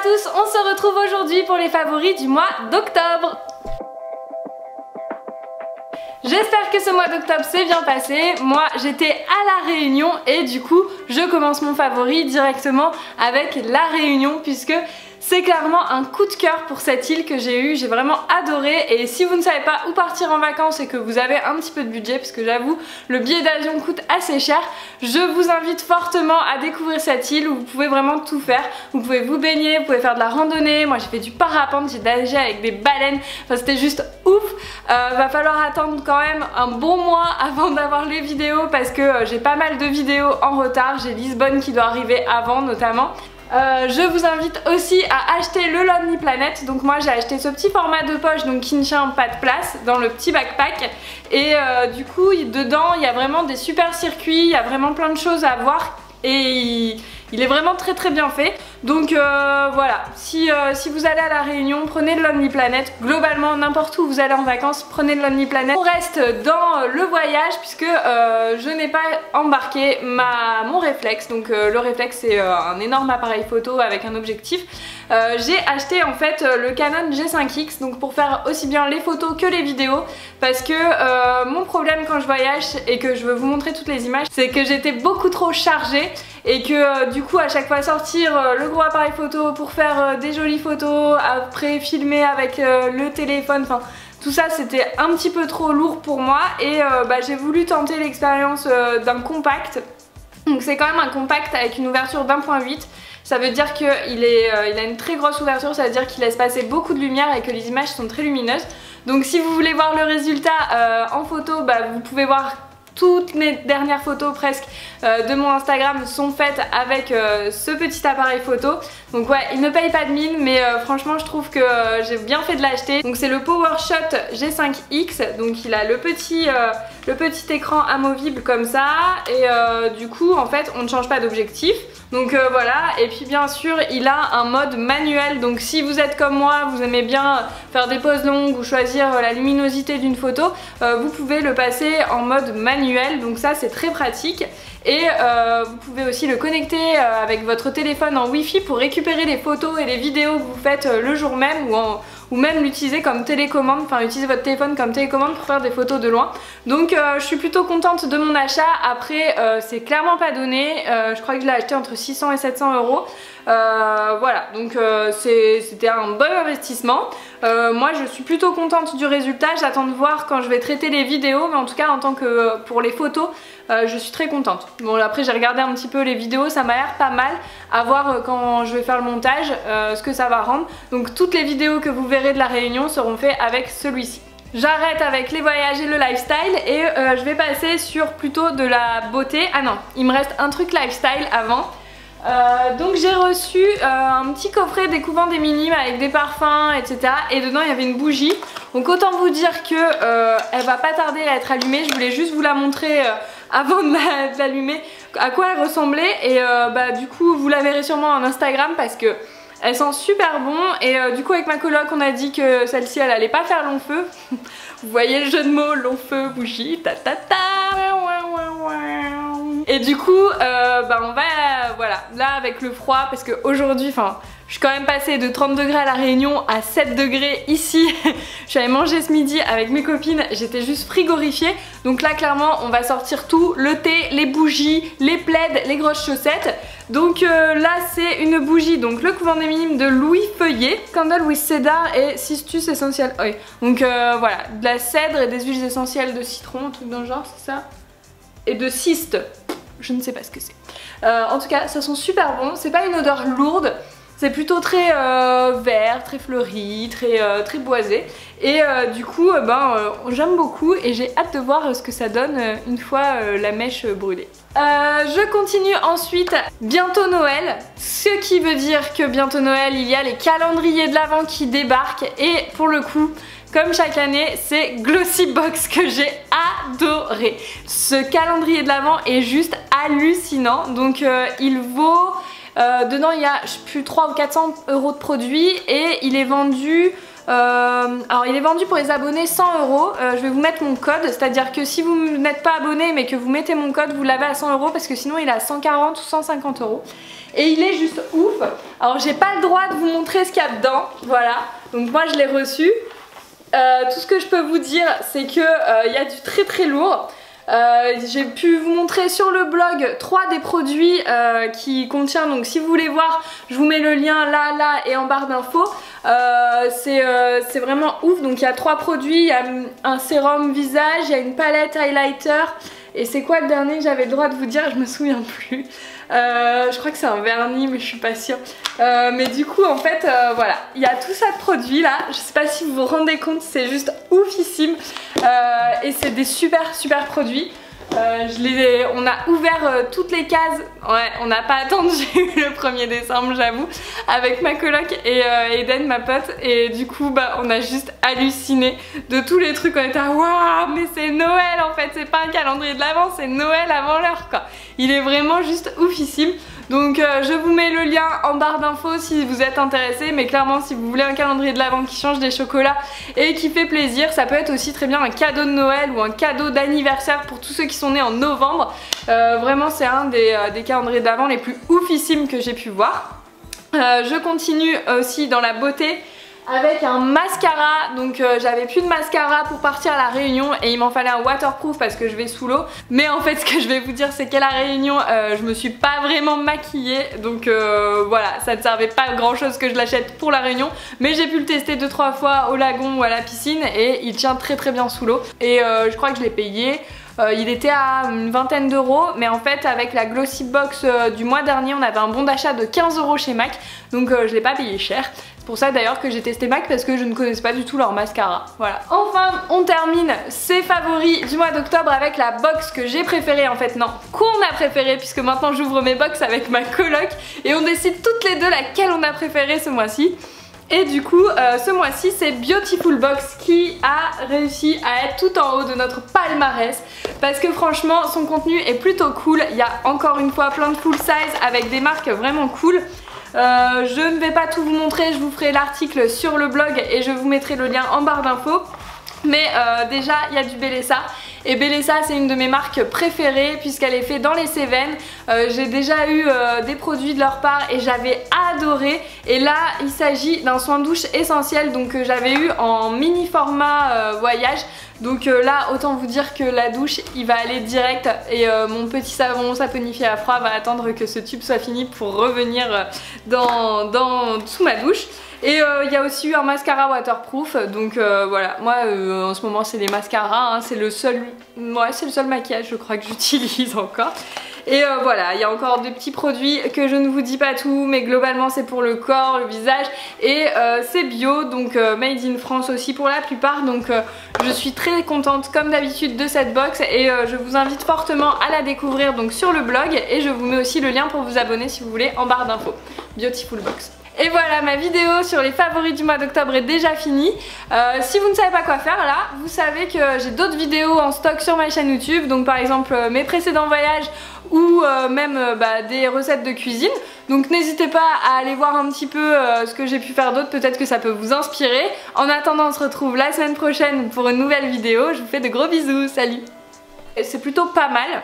tous, on se retrouve aujourd'hui pour les favoris du mois d'octobre. J'espère que ce mois d'octobre s'est bien passé. Moi j'étais à La Réunion et du coup je commence mon favori directement avec La Réunion puisque c'est clairement un coup de cœur pour cette île que j'ai eu, j'ai vraiment adoré. Et si vous ne savez pas où partir en vacances et que vous avez un petit peu de budget, parce que j'avoue le billet d'avion coûte assez cher, je vous invite fortement à découvrir cette île où vous pouvez vraiment tout faire. Vous pouvez vous baigner, vous pouvez faire de la randonnée, moi j'ai fait du parapente, j'ai nagé avec des baleines, enfin c'était juste ouf. Va falloir attendre quand même un bon mois avant d'avoir les vidéos parce que j'ai pas mal de vidéos en retard, j'ai Lisbonne qui doit arriver avant notamment. Je vous invite aussi à acheter le Lonely Planet. Donc moi j'ai acheté ce petit format de poche donc qui ne tient pas de place dans le petit backpack. Et du coup dedans il y a vraiment des super circuits, il y a vraiment plein de choses à voir. Et il est vraiment très bien fait. Donc voilà, si vous allez à La Réunion, prenez le Lonely Planet. Globalement, n'importe où vous allez en vacances, prenez le Lonely Planet. On reste dans le voyage puisque je n'ai pas embarqué mon réflexe. Donc le réflexe c'est un énorme appareil photo avec un objectif. J'ai acheté en fait le Canon G5X donc pour faire aussi bien les photos que les vidéos parce que mon problème quand je voyage et que je veux vous montrer toutes les images c'est que j'étais beaucoup trop chargée et que du coup à chaque fois sortir le gros appareil photo pour faire des jolies photos, après filmer avec le téléphone, enfin tout ça c'était un petit peu trop lourd pour moi et j'ai voulu tenter l'expérience d'un compact. Donc c'est quand même un compact avec une ouverture d'1.8. Ça veut dire qu'il a une très grosse ouverture, ça veut dire qu'il laisse passer beaucoup de lumière et que les images sont très lumineuses. Donc si vous voulez voir le résultat en photo, vous pouvez voir toutes mes dernières photos presque de mon Instagram sont faites avec ce petit appareil photo. Donc ouais, il ne paye pas de mine mais franchement je trouve que j'ai bien fait de l'acheter. Donc c'est le PowerShot G5X, donc il a le petit écran amovible comme ça et du coup en fait on ne change pas d'objectif. Donc voilà, et puis bien sûr il a un mode manuel, donc si vous êtes comme moi, vous aimez bien faire des poses longues ou choisir la luminosité d'une photo, vous pouvez le passer en mode manuel, donc ça c'est très pratique. Et vous pouvez aussi le connecter avec votre téléphone en Wi-Fi pour récupérer les photos et les vidéos que vous faites le jour même ou même l'utiliser comme télécommande, enfin utiliser votre téléphone comme télécommande pour faire des photos de loin. Donc je suis plutôt contente de mon achat. Après c'est clairement pas donné, je crois que je l'ai acheté entre 600 et 700 euros. Voilà, donc c'était un bon investissement. Moi je suis plutôt contente du résultat, j'attends de voir quand je vais traiter les vidéos, mais en tout cas en tant que pour les photos je suis très contente. Bon après j'ai regardé un petit peu les vidéos, ça m'a l'air pas mal, à voir quand je vais faire le montage ce que ça va rendre. Donc toutes les vidéos que vous verrez de La Réunion seront faites avec celui-ci. J'arrête avec les voyages et le lifestyle et je vais passer sur plutôt de la beauté. Ah non, il me reste un truc lifestyle avant. Donc j'ai reçu un petit coffret découvant des minimes avec des parfums etc et dedans il y avait une bougie. Donc autant vous dire que elle va pas tarder à être allumée. Je voulais juste vous la montrer avant de l'allumer à quoi elle ressemblait et du coup vous la verrez sûrement en Instagram parce que elle sent super bon et du coup avec ma coloc on a dit que celle-ci elle allait pas faire long feu. Vous voyez le jeu de mots, long feu, bougie, ta ta ta. Et du coup on va voilà là avec le froid parce qu'aujourd'hui je suis quand même passée de 30 degrés à La Réunion à 7 degrés ici. Je suis allée manger ce midi avec mes copines, j'étais juste frigorifiée. Donc là clairement on va sortir tout, le thé, les bougies, les plaids, les grosses chaussettes. Donc là c'est une bougie, donc le couvent des minimes de Louis Feuillet, Candle with Cedar et Cistus Essential Oil. Donc voilà, de la cèdre et des huiles essentielles de citron, un truc dans le genre, c'est ça? Et de cyste, je ne sais pas ce que c'est. En tout cas ça sent super bon, c'est pas une odeur lourde. C'est plutôt très vert, très fleuri, très boisé. Et du coup, j'aime beaucoup et j'ai hâte de voir ce que ça donne une fois la mèche brûlée. Je continue ensuite, bientôt Noël, ce qui veut dire que bientôt Noël, il y a les calendriers de l'Avent qui débarquent et pour le coup, comme chaque année, c'est Glossybox que j'ai adoré. Ce calendrier de l'Avent est juste hallucinant, donc il vaut... dedans il y a je sais plus 300 ou 400 euros de produits et il est vendu Alors il est vendu pour les abonnés 100 €. Je vais vous mettre mon code, c'est-à-dire que si vous n'êtes pas abonné mais que vous mettez mon code, vous l'avez à 100 € parce que sinon il est à 140 ou 150 €. Et il est juste ouf. Alors j'ai pas le droit de vous montrer ce qu'il y a dedans, voilà. Donc moi je l'ai reçu. Tout ce que je peux vous dire, c'est que il y a du très très lourd. J'ai pu vous montrer sur le blog 3 des produits qui contient, donc si vous voulez voir, je vous mets le lien là et en barre d'infos. C'est vraiment ouf. Donc il y a 3 produits, il y a un sérum visage, il y a une palette highlighter. Et c'est quoi le dernier que j'avais le droit de vous dire? Je me souviens plus. Je crois que c'est un vernis mais je suis pas sûre. Mais du coup en fait voilà, il y a tout ça de produits là. Je sais pas si vous vous rendez compte, c'est juste oufissime. Et c'est des super produits. On a ouvert toutes les cases. Ouais, on n'a pas attendu le 1er décembre, j'avoue, avec ma coloc et Eden, ma pote. Et du coup, bah, on a juste halluciné de tous les trucs. On était à waouh, mais c'est Noël en fait, c'est pas un calendrier de l'Avent, c'est Noël avant l'heure quoi. Il est vraiment juste oufissime. Donc je vous mets le lien en barre d'infos si vous êtes intéressé, mais clairement si vous voulez un calendrier de l'Avent qui change des chocolats et qui fait plaisir, ça peut être aussi très bien un cadeau de Noël ou un cadeau d'anniversaire pour tous ceux qui sont nés en novembre. Vraiment c'est un des calendriers de l'Avent les plus oufissimes que j'ai pu voir. Je continue aussi dans la beauté avec un mascara. Donc j'avais plus de mascara pour partir à la Réunion et il m'en fallait un waterproof parce que je vais sous l'eau. Mais en fait ce que je vais vous dire c'est qu'à la Réunion je me suis pas vraiment maquillée. Donc voilà, ça ne servait pas à grand chose que je l'achète pour la Réunion. Mais j'ai pu le tester 2-3 fois au lagon ou à la piscine et il tient très bien sous l'eau. Et je crois que je l'ai payé. Il était à une vingtaine d'euros, mais en fait avec la Glossy Box du mois dernier on avait un bon d'achat de 15 € chez MAC, donc je l'ai pas payé cher. C'est pour ça d'ailleurs que j'ai testé MAC parce que je ne connaissais pas du tout leur mascara. Voilà. Enfin on termine ces favoris du mois d'octobre avec la box que j'ai préférée, en fait non, qu'on a préférée, puisque maintenant j'ouvre mes box avec ma coloc et on décide toutes les deux laquelle on a préférée ce mois-ci. Et du coup ce mois-ci c'est Beautiful Box qui a réussi à être tout en haut de notre palmarès parce que franchement son contenu est plutôt cool. Il y a encore une fois plein de full size avec des marques vraiment cool. Je ne vais pas tout vous montrer, je vous ferai l'article sur le blog et je vous mettrai le lien en barre d'infos. Mais déjà il y a du Bellesa. Et Bellesa c'est une de mes marques préférées puisqu'elle est faite dans les Cévennes. J'ai déjà eu des produits de leur part et j'avais adoré. Et là il s'agit d'un soin de douche essentiel, donc que j'avais eu en mini format voyage. Donc là autant vous dire que la douche il va aller direct et mon petit savon saponifié à froid va attendre que ce tube soit fini pour revenir sous ma douche. Et il y a aussi eu un mascara waterproof, donc voilà, moi en ce moment c'est des mascaras, hein, c'est le seul maquillage je crois que j'utilise encore. Et voilà, il y a encore des petits produits que je ne vous dis pas tout, mais globalement c'est pour le corps, le visage, et c'est bio, donc made in France aussi pour la plupart, donc je suis très contente comme d'habitude de cette box et je vous invite fortement à la découvrir donc sur le blog, et je vous mets aussi le lien pour vous abonner si vous voulez en barre d'infos. Beautiful Box. Et voilà, ma vidéo sur les favoris du mois d'octobre est déjà finie. Si vous ne savez pas quoi faire là, vous savez que j'ai d'autres vidéos en stock sur ma chaîne YouTube, donc par exemple mes précédents voyages ou même des recettes de cuisine. Donc n'hésitez pas à aller voir un petit peu ce que j'ai pu faire d'autre, peut-être que ça peut vous inspirer. En attendant, on se retrouve la semaine prochaine pour une nouvelle vidéo. Je vous fais de gros bisous, salut! C'est plutôt pas mal.